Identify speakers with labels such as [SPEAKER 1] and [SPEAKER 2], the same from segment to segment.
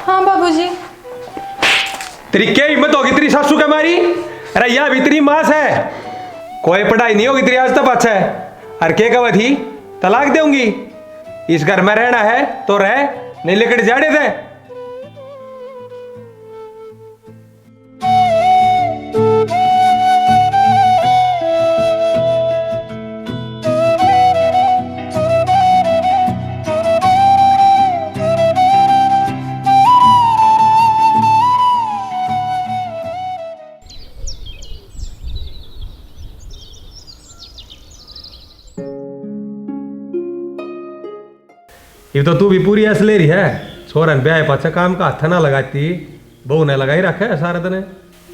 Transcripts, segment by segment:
[SPEAKER 1] हाँ बाबूजी।
[SPEAKER 2] तेरी क्या हिम्मत होगी तेरी सासू के मारी? अरे यह भी तेरी मास है, कोई पढ़ाई नहीं होगी तेरी आज तक अच्छा है। अरे क्या कहा थी तलाक दूंगी, इस घर में रहना है तो रह, नहीं लेकर जाड़े थे। ये तो तू भी पूरी ऐस ले रही है, छोरन ब्याह पाछा काम का हाथ ना लगाती, बहू ने लगाई रखा है सारा दिन।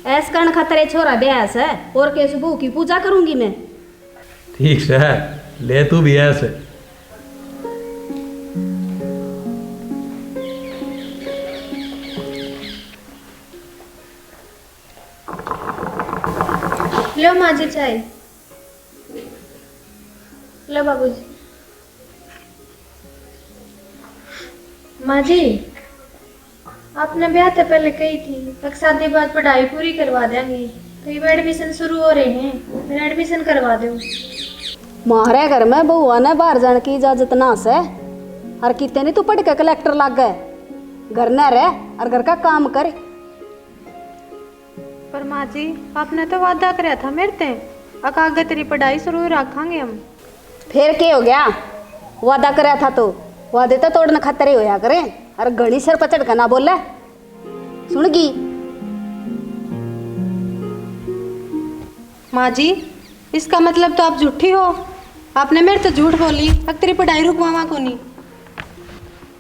[SPEAKER 3] ऐस कर्ण खतरे छोरा ब्याह है और केस बहू की पूजा करूंगी मैं।
[SPEAKER 2] ठीक से ले तू भी ऐसे।
[SPEAKER 1] लो माँ जी चाय। लो बाबूजी। माँ जी, आपने ब्याह से पहले कही थी एक शादी बाद पढ़ाई पूरी करवा देंगे, तो ये एडमिशन शुरू हो रहे हैं, मेरा एडमिशन करवा दो।
[SPEAKER 3] मारे घर में बउआ ने बाहर जाने की इजाजत ना से, और कितने नहीं तू पढ़ के कलेक्टर लग गए, घर न रह और घर का काम कर।
[SPEAKER 1] पर माँ जी, आपने तो वादा कराया था मेरे से, अब आगे तेरी पढ़ाई शुरू रखेंगे हम।
[SPEAKER 3] फिर क्या हो गया, वादा कराया था तो वादे तो तोड़ने खतरे होया करे, और घड़ी सर पचड़ के ना बोले सुनगी।
[SPEAKER 1] माँ जी, इसका मतलब तो आप झूठी हो, आपने मेरे तो झूठ बोली, अब तेरी पढ़ाई रुकवावा को नहीं।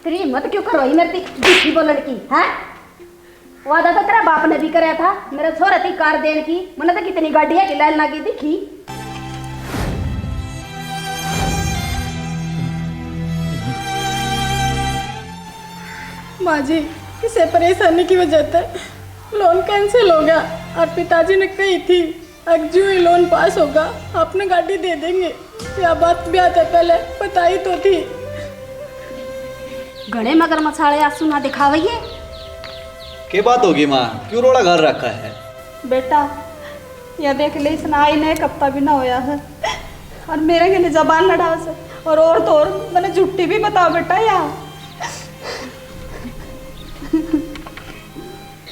[SPEAKER 3] तेरी हिम्मत क्यों करो मेरी झूठी बोलने की है? वादा तो तेरा बाप ने भी कराया था मेरे छोरे थी कार देने की, मैंने तो कितनी गाड़ियां की लाइन लगी दिखी।
[SPEAKER 1] माँ जी, किसी परेशानी की वजह से लोन कैंसिल हो गया, और पिताजी ने कही थी अब जो ही लोन पास होगा आपने गाड़ी दे देंगे। यह बात ब्याह से पहले बताई तो थी।
[SPEAKER 3] घने मगर मछाड़े आंसू ना दिखावइए।
[SPEAKER 4] क्या बात होगी माँ, क्यों रोड़ा घर रखा है?
[SPEAKER 1] बेटा, यह देख ले, इसने आई ने एक हफ्ता भी ना होया है और मेरे के लिए जबान लड़ा से, और तो और मैंने झूठी भी बताओ बेटा। यार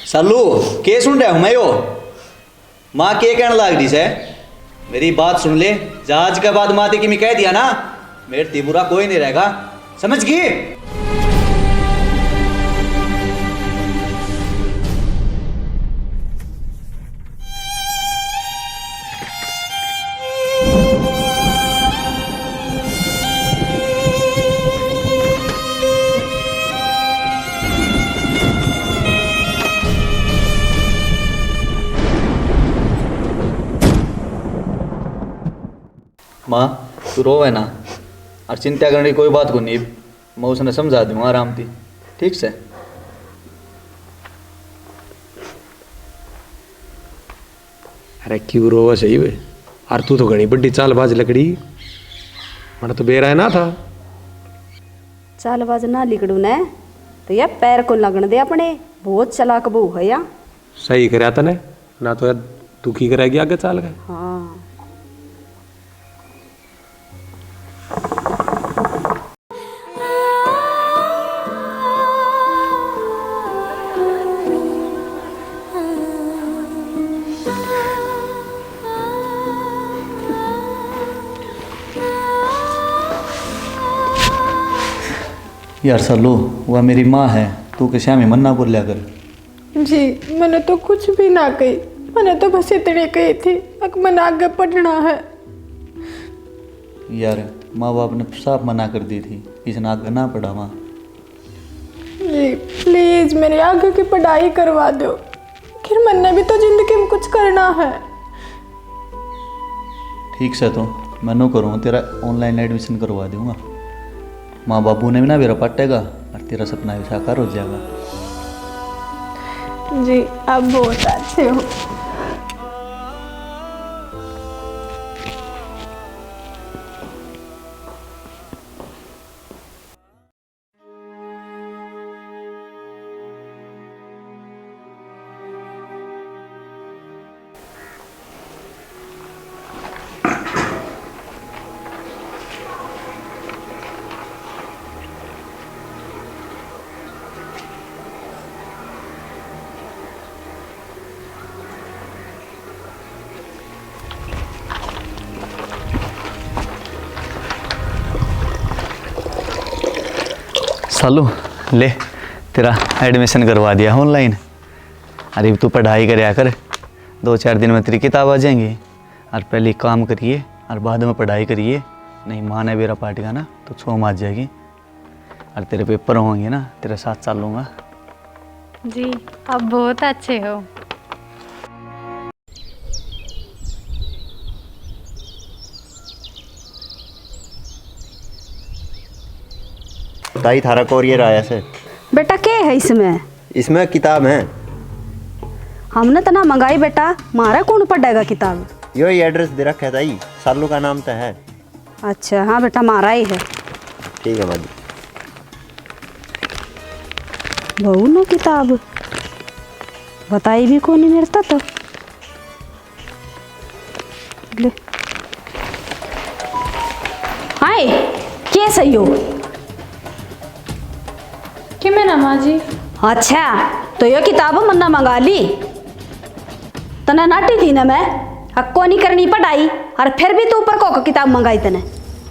[SPEAKER 4] सालू के सुन रहा हूँ मैं? यो माँ के कहने लाग दी से, मेरी बात सुन ले। जहाज के बाद माते की मैं कह दिया ना, मेरे तिबुरा कोई नहीं रहेगा, समझ गई? माँ तू रोवे ना, और चिंता करने की कोई बात को नहीं, मैं उसने समझा दूँगा आराम थी, ठीक से।
[SPEAKER 2] अरे क्यों रो सही वे, और तू तो घनी बड़ी चालबाज लकड़ी, मैंने तो बेरा है ना था।
[SPEAKER 3] चालबाज ना लिकड़ू ने तो यह पैर को लगन दे अपने, बहुत चलाक बहू है या।
[SPEAKER 2] सही कराया तने ना, तो यार दुखी करेगी आगे चाल गए।
[SPEAKER 3] हाँ
[SPEAKER 4] यार सालू, वह मेरी माँ है, तू के श्यामी मन ना बोलिया कर।
[SPEAKER 1] जी, मैंने तो कुछ भी ना कही, मैंने तो बस इतनी कही थी अब मैंने आगे पढ़ना है।
[SPEAKER 4] यार माँ बाप ने साफ मना कर दी थी, इसने आगे ना पढ़ा माँ।
[SPEAKER 1] जी प्लीज मेरी आगे की पढ़ाई करवा दो, फिर मैंने भी तो जिंदगी में कुछ करना है।
[SPEAKER 4] ठीक से तो मैं नो करूँगा, तेरा ऑनलाइन एडमिशन करवा दूँगा। माँ बाबू ने भी ना मेरा पटेगा और तेरा सपना भी साकार हो जाएगा।
[SPEAKER 1] जी आप बहुत अच्छे हो।
[SPEAKER 4] सालू ले तेरा एडमिशन करवा दिया ऑनलाइन। अरे तू पढ़ाई करया कर, 2-4 दिन में तेरी किताब आ जाएंगी। और पहले काम करिए और बाद में पढ़ाई करिए, नहीं माँ ने बेरा पाटेगा ना तो छोम आ जाएगी। और तेरे पेपर होंगे ना, तेरे साथ चल लूँगा।
[SPEAKER 5] जी आप बहुत अच्छे हो।
[SPEAKER 6] ताई थारा कोरियर आया से।
[SPEAKER 3] बेटा क्या है इसमें?
[SPEAKER 6] इसमें किताब है।
[SPEAKER 3] हमने तो ना मंगाई बेटा, मारा कौन पढ़ेगा किताब?
[SPEAKER 6] यो ही एड्रेस दे रखा है ताई, सालू का नाम तो है।
[SPEAKER 3] अच्छा हाँ बेटा मारा ही है।
[SPEAKER 6] ठीक है मादी।
[SPEAKER 3] बहु ना किताब बताई भी कौन नहीं मिलता तो ले। हाय क्या सही हो?
[SPEAKER 5] कि मैं ना माँ जी।
[SPEAKER 3] अच्छा तो ये किताब मन्ना मंगा ली, तने नाटी थी ना मैं हक्को नहीं करनी पढ़ाई, और फिर भी तू ऊपर को किताब मंगाई तने।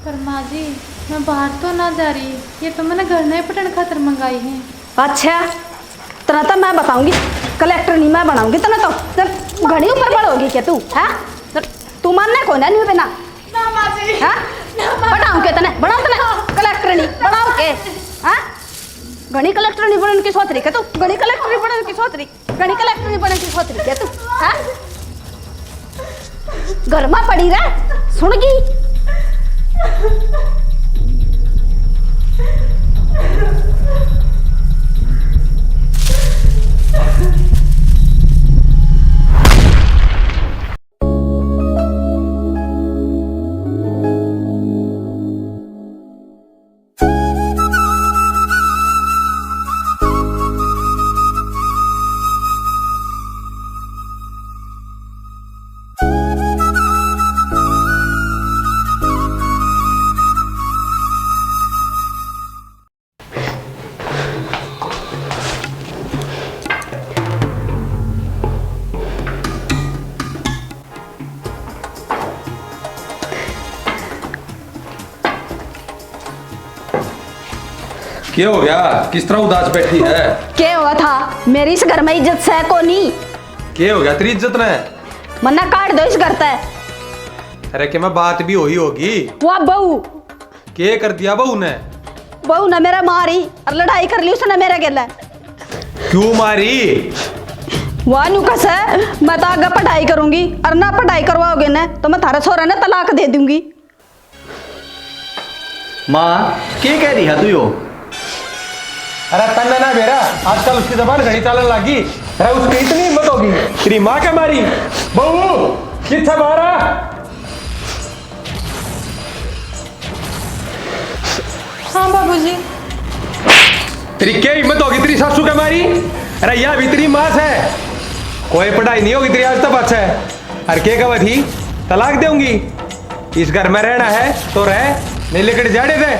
[SPEAKER 5] पर माँ जी मैं बाहर तो ना जा रही, ये तो मैंने घर नहीं पढ़ने खातर मंगाई है।
[SPEAKER 3] अच्छा तना तो मैं बताऊंगी, कलेक्टर नहीं मैं बनाऊंगी तना तो घड़ी ऊपर बढ़ोगी क्या तू? हाँ तू मानने को ना नहीं बिना
[SPEAKER 1] ना माँ जी।
[SPEAKER 3] हाँ बढ़ाऊं के तने, बढ़ाऊं तने कलेक्टर नहीं बढ़ाऊं के? हाँ घनी कलेक्टर नहीं बनने की सोच रही क्या तू? घनी कलेक्टर नहीं बनने की सोच रही, घनी कलेक्टर नहीं बनने की सोच रही क्या तू? हाँ घर में पड़ी रह सुनगी।
[SPEAKER 2] क्या हो गया? किस तरह उदास बैठी है?
[SPEAKER 3] क्या हुआ था? मेरी इस घर में इज्जत से को नहीं।
[SPEAKER 2] क्या हो गया? तेरी इज्जत ने
[SPEAKER 3] मन्ना काट दो इस घर ते।
[SPEAKER 2] अरे क्या मैं बात भी हुई होगी?
[SPEAKER 3] वो बहू
[SPEAKER 2] क्या कर दिया बहू ने?
[SPEAKER 3] बहू ने मेरा मारी और लड़ाई कर ली उसने मेरे गेला।
[SPEAKER 2] क्यों मारी?
[SPEAKER 3] वह नु कसे मैं तो आगे पढ़ाई करूंगी और ना पढ़ाई करवाओगे ना तो मैं थारे छोरा ने तलाक दे दूंगी।
[SPEAKER 4] माँ क्या कह रही है तू यो?
[SPEAKER 2] अरे तन्ना ना बेरा, आजकल उसकी जबान घड़ी चालन लगी। अरे उसकी इतनी हिम्मत होगी तेरी माँ क्या मारी? बहू कितना मारा?
[SPEAKER 5] हाँ बाबूजी।
[SPEAKER 2] तेरी क्या हिम्मत होगी तेरी सासू क्या मारी? अरे यह भी तेरी माँ है, कोई पढ़ाई नहीं होगी तेरी आज तक अच्छा है। अरे क्या कहा थी? तलाक दूंगी। इस घर में रहना है तो रह, नहीं लेकर जाड़े दे।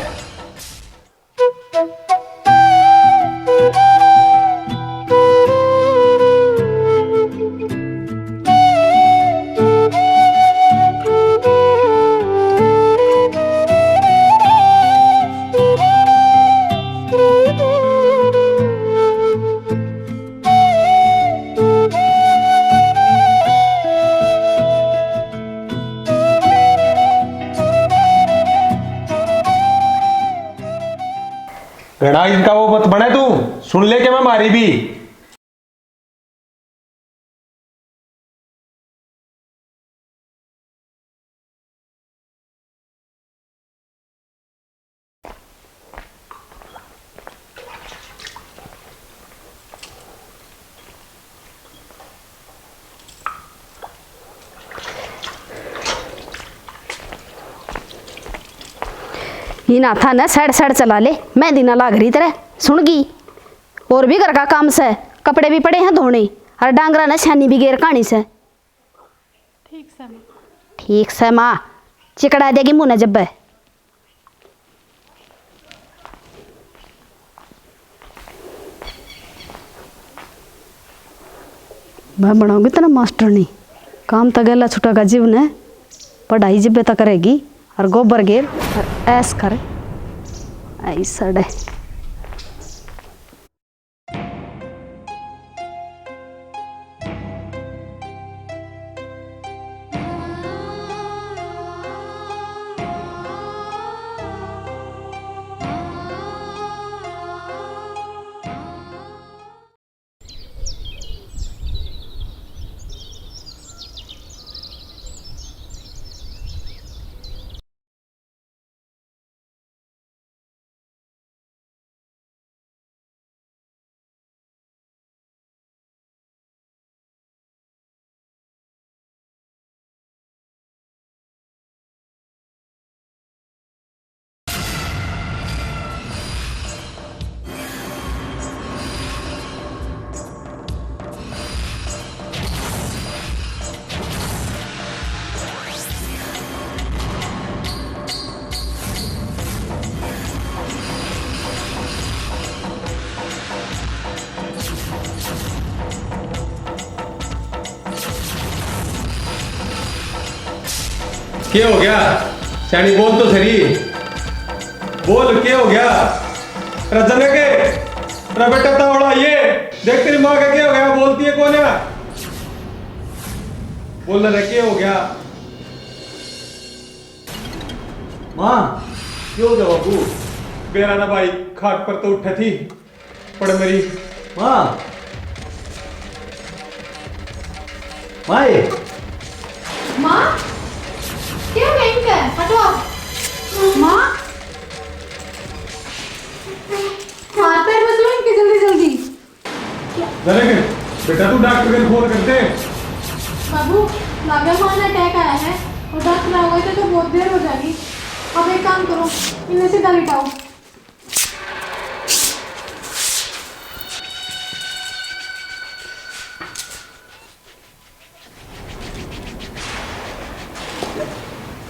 [SPEAKER 2] गड़ा इनका वो मत बने तू, सुन ले के मैं मारी भी।
[SPEAKER 3] ही ना था ना सैड सैड चला ले, मैं दिना लाग रही तरह सुनगी। और भी घर का काम से, कपड़े भी पड़े हैं धोने, और डांगरा ने छानी भी गेर कहानी से।
[SPEAKER 5] ठीक से माँ।
[SPEAKER 3] ठीक से माँ चिकड़ा देगी मुँह ने जब। मैं बनाऊंगी तो ना मास्टर नहीं, काम तो गला छुटेगा जीव ने, पढ़ाई जब तक करेगी और गोबर गेर और ऐस कर ऐसा डे।
[SPEAKER 2] क्या हो गया सैनी? बोल तो सही, बोल क्या हो गया? रजने के रे बेटा तावड़ा ये देख तेरी माँ का क्या हो गया? बोलती है कौन है? बोल रहे क्या हो गया?
[SPEAKER 6] माँ क्यों हो गया बाबू?
[SPEAKER 2] मेरा ना भाई खाट पर तो उठे थी पर मेरी
[SPEAKER 6] माँ माँ ये
[SPEAKER 5] माँ क्या हो गया इनका? हटो आप। माँ हाथ पैर मसलो इनके जल्दी जल्दी।
[SPEAKER 2] जरा के बेटा तू डॉक्टर को फोन करते।
[SPEAKER 5] बाबू लागे माँ ने अटैक आया है और डॉक्टर आ गए तो बहुत देर हो जाएगी। अब एक काम करो, इन्हें सीधा लिटाओ।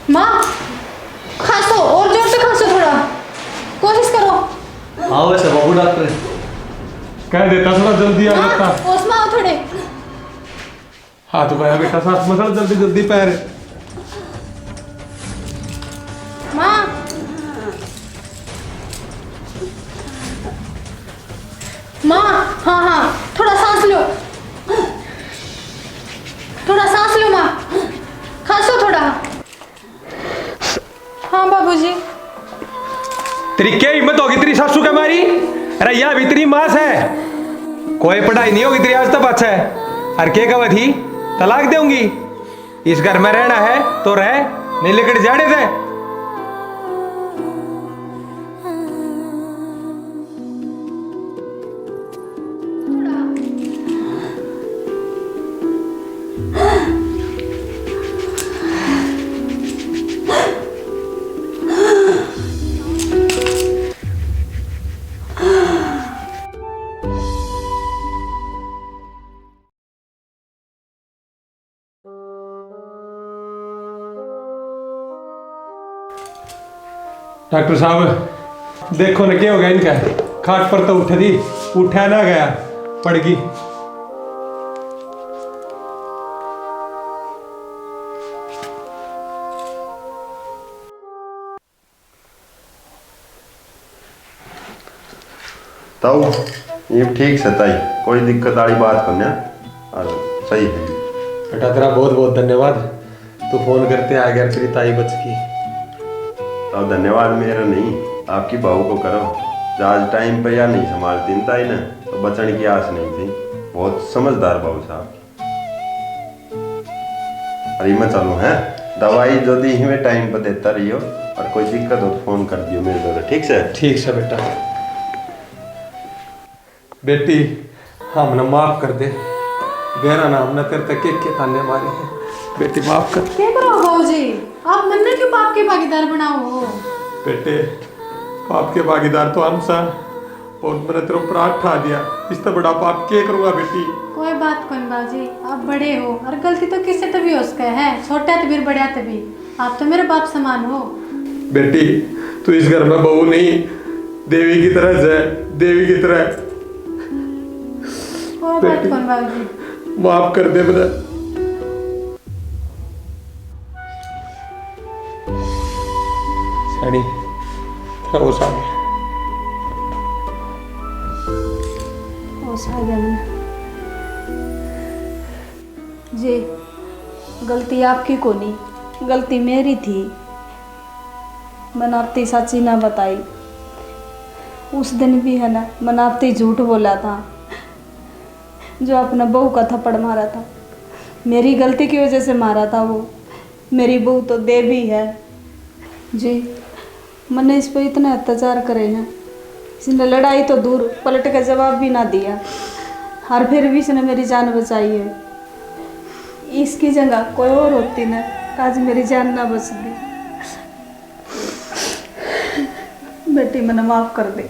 [SPEAKER 5] माँ खांसो और जोर से खांसो, थोड़ा कोशिश करो।
[SPEAKER 6] हाँ वैसे बाबू डॉक्टर
[SPEAKER 2] कह देता थोड़ा जल्दी आ जाता।
[SPEAKER 5] माँ उसमें आओ थोड़े।
[SPEAKER 2] हाथ उठाया बेटा, सांस मसल जल्दी जल्दी पैर।
[SPEAKER 5] माँ माँ हाँ हाँ थोड़ा सांस लो, थोड़ा सांस लो माँ, खांसो थोड़ा। हाँ बाबूजी।
[SPEAKER 2] तेरी क्या हिम्मत होगी तेरी सासू के मारी? अरे यह भी तेरी मास है, कोई पढ़ाई नहीं होगी तेरी आज तक अच्छा है। अरे क्या कहा थी तलाक दूंगी? इस घर में रहना है तो रह, नहीं लेकर जाड़े थे। डॉक्टर साहब देखो ना क्या हो गया इनका? खाट पर तो उठे थी, उठा ना गया, पड़ गई।
[SPEAKER 7] ताऊ ये ठीक से ताई, कोई दिक्कत वाली बात करना और सही है।
[SPEAKER 2] बेटा तेरा बहुत बहुत धन्यवाद, तू फोन करते आ गया, तेरी ताई बच गई।
[SPEAKER 7] ताऊ धन्यवाद मेरा नहीं, आपकी बहू को करो। आज टाइम पे या नहीं संभालती ताई ने तो बचने की आस नहीं थी। बहुत समझदार बहू साहब। अरे मैं चलूँ है, दवाई जो दी ही मैं टाइम पे देता रहियो और कोई दिक्कत हो तो फोन कर दियो मेरे द्वारा, ठीक से?
[SPEAKER 2] ठीक है बेटा। बेटी हमने माफ कर दे, बेरा ना हमने तेरे तक के ताने मारे हैं, बेटी माफ कर।
[SPEAKER 5] क्या करो बाबूजी, आप मन में क्यों पाप के भागीदार बनाओ हो?
[SPEAKER 2] बेटे पाप के भागीदार तो हम सा, और मैंने तेरे ऊपर हाथ उठा दिया, इससे बड़ा पाप क्या करूंगा बेटी?
[SPEAKER 5] कोई बात कोई बाजी, आप बड़े हो और गलती तो किससे तभी हो सके है, छोटा तभी बड़ा तभी, आप तो मेरे बाप समान हो।
[SPEAKER 2] बेटी तू इस घर में बहू नहीं, देवी की तरह है, देवी की तरह।
[SPEAKER 5] कोई बात कौन बाबूजी,
[SPEAKER 2] माफ कर दे मुझे। सैनी तेरा वो सामने
[SPEAKER 3] जी गलती आपकी को नहीं, गलती मेरी थी। मनावती सच्ची ना बताई, उस दिन भी है ना मनावती झूठ बोला था, जो अपना बहू का थप्पड़ मारा था, मेरी गलती की वजह से मारा था वो। मेरी बहू तो देवी है जी, मैंने इस पर इतने अत्याचार करे हैं, इसने लड़ाई तो दूर पलट का जवाब भी ना दिया, और फिर भी इसने मेरी जान बचाई है। इसकी जगह कोई और होती ना, आज मेरी जान ना बचती। बेटी मैंने माफ कर दे।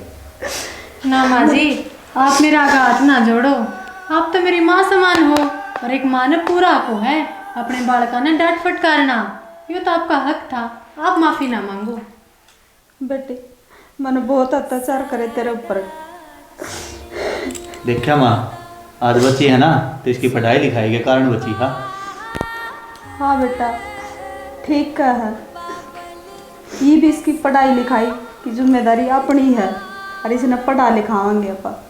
[SPEAKER 5] ना माँ जी, आप मेरा आगे हाथ ना जोड़ो, आप तो मेरी माँ समान हो, और एक माँ ने पूरा आपको है अपने बालका ने डांट फटकारना, ये तो आपका हक था, आप माफी ना मांगो।
[SPEAKER 3] बेटी मैंने बहुत अत्याचार करे तेरे ऊपर।
[SPEAKER 4] देखा माँ, आज बची है ना तो इसकी पढ़ाई लिखाई के कारण बची। हाँ
[SPEAKER 3] हाँ बेटा, ठीक का है। ये भी इसकी पढ़ाई लिखाई की जिम्मेदारी अपनी है और इसे पढ़ा लिखावांगे अपन।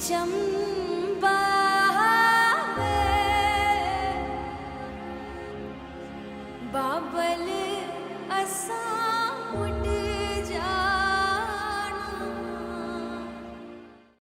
[SPEAKER 8] चंबा बाबल असा उड़